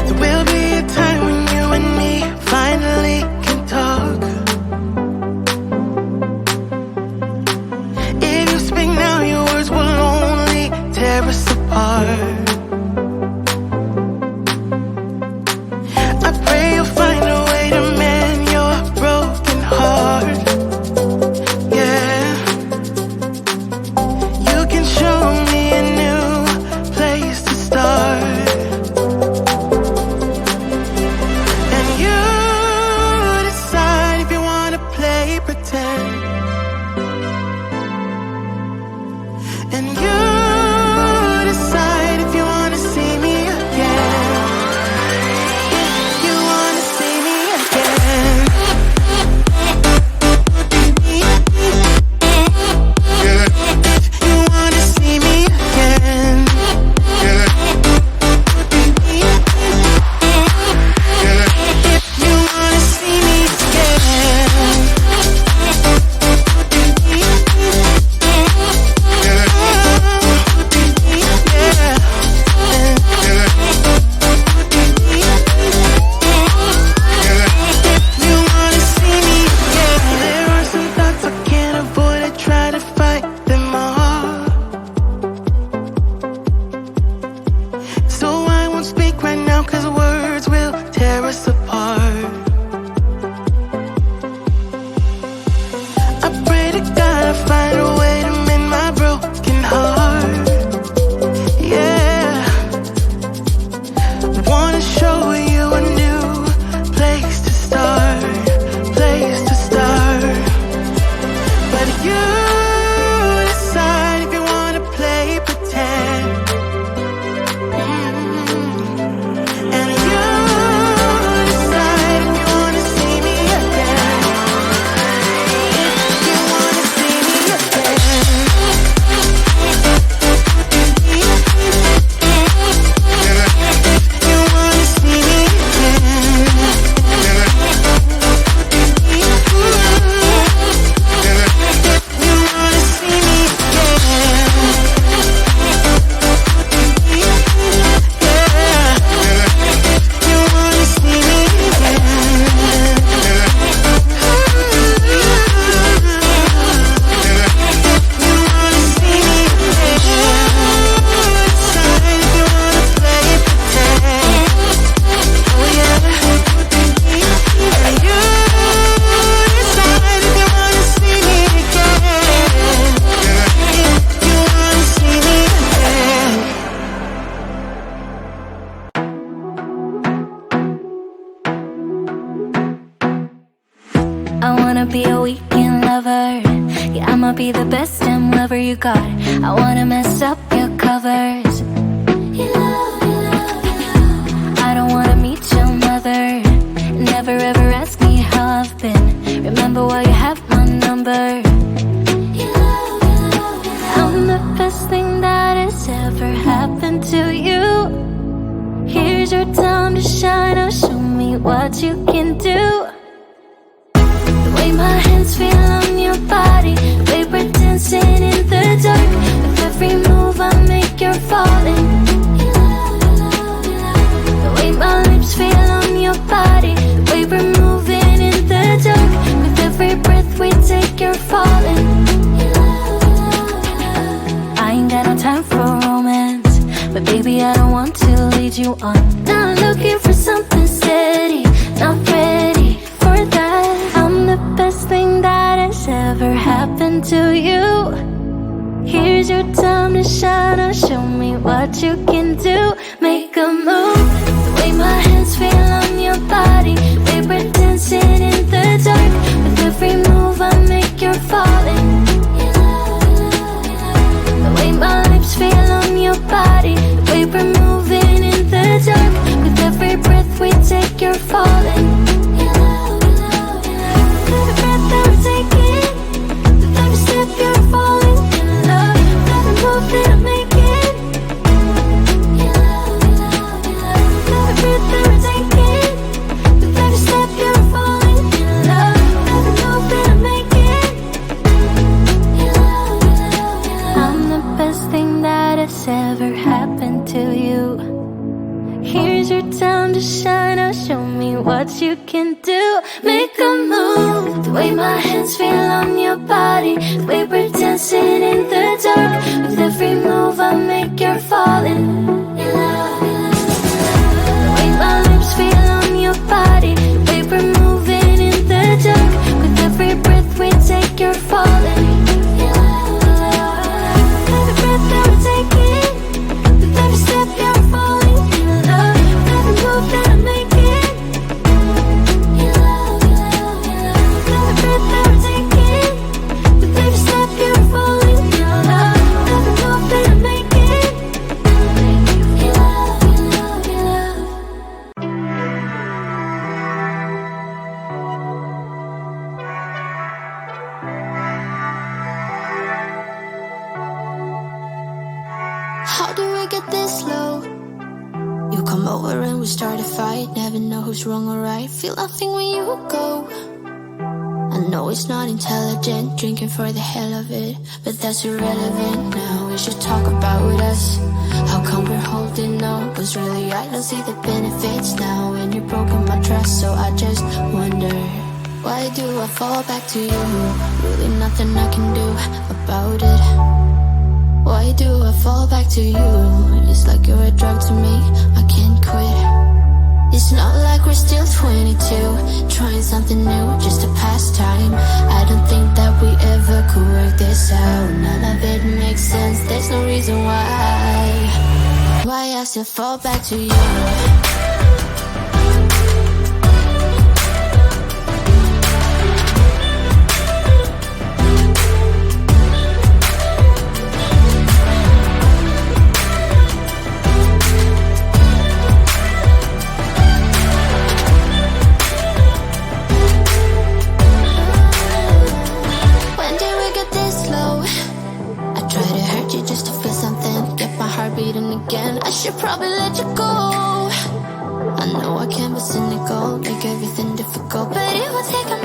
There will be a time when you and me finally can talk. If you speak now, your words will only tear us apart. I pray you'll find a way to mend your broken heart. Yeah, you can show me a new place to start. And you decide if you wanna play pretend. And you decide if you wanna see me again. If you wanna see me again. If you wanna see me again. If you wanna see me again. You wanna see me again. There are some thoughts I can't avoid. I try to fight them all. So I won't speak right now, 'cause words will tear us apart. I pray to God I find a way to mend my broken heart. Yeah, wanna show you a new place to start, place to start. But you decide if you wanna play pretend. And you decide if you wanna see me again. If you wanna see me again. If you wanna see me again. You wanna see me again. You wanna see me I wanna be a weekend lover. Yeah, I'ma be the best damn lover you got. I wanna mess up your covers. I don't wanna meet your mother. Never ever ask me how I've been. Remember why you have my number. I'm the best thing that has ever happened to you. Here's your time to shine. Now show me what you can do. The way my hands feel on your body, the way we're dancing in the dark. With every move I make, you're falling. The way my lips feel on your body, the way we're moving in the dark. With every breath we take, you're falling. I ain't got no time for romance, but baby I don't want to lead you on. Now I'm looking for something steady, not ready for that. I'm the best thing that has ever happened to you. Here's your time to shine. Now show me what you can do. Make a move. The way my hands feel on your body, the way we're dancing in the dark. With every move I make, you're falling. The way my lips feel on your body, the way we're moving in the dark. With every breath we take, you're falling. Every breath that we're taking, with every step you're falling in love. With every move that I'm making, time to shine. Now show me what you can do. Make a move. The way my hands feel on your body, the way we're dancing in the dark. With every move I make, you're falling in love. The way my lips feel on your body, the way we're moving in the dark. With every breath we take, you're falling in love. Every breath that we're taking, with every step you're falling in love. With every move that I'm making, in love, in love, in love. With every breath that we're taking, with every step you're falling in love. With every move that I'm making, in love, in love, in love. How did we get this low? You come over and we start a fight. Never know who's wrong or right. Feel nothing when you go. I know it's not intelligent, drinking for the hell of it, but that's irrelevant now. We should talk about us. How come we're holding on? 'Cause really I don't see the benefits now. And you've broken my trust, so I just wonder, why do I fall back to you? Really nothing I can do about it. Why do I fall back to you? It's like you're a drug to me, I can't quit. It's not like we're still 22, trying something new, just a pastime. I don't think that we ever could work this out. None of it makes sense, there's no reason why I still fall back to you. Beating again, I should probably let you go. I know I can be cynical, make everything difficult, but it will take a